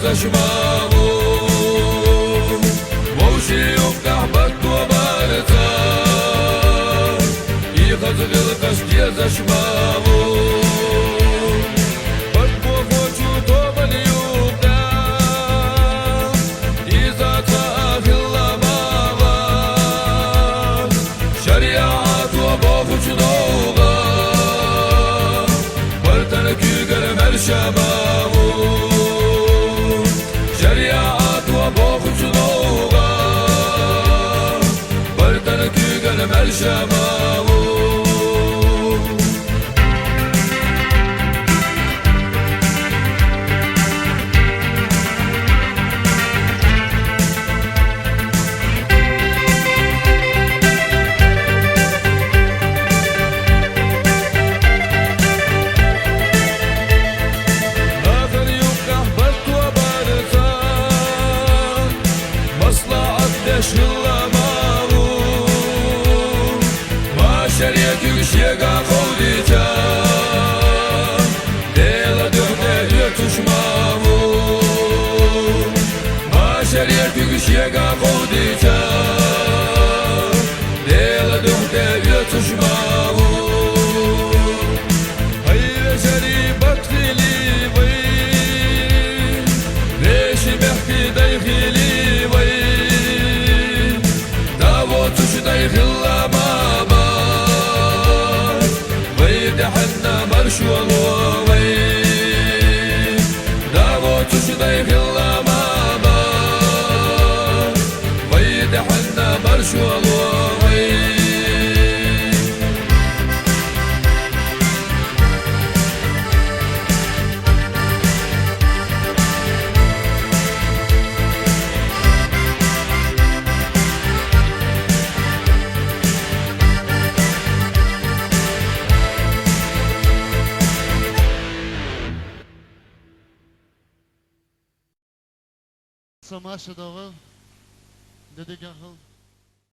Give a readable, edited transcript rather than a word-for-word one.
زشماو موشي وقحبت وبارتا يخزغل قشتي زشماو بدبو خوشو طوبل يوقدا إذا تأخي اللماغا شريعات وبوخش نوغا برتنك يقرم الشماو شريعات وبوخش نوغا برتنك يقرم الشماو Шега ходича, дела духне ютушмаву. Машарья шега ходича, дела духне ютушмаву. Hayır şeri bakfili vay, reşi mehki dayhili vay, davut şu dayhillama. حنا مرشوى الوغي داوت شديخ اللمامة ويد حنا مرشوى الوغي Samaşa dağı dedik akıl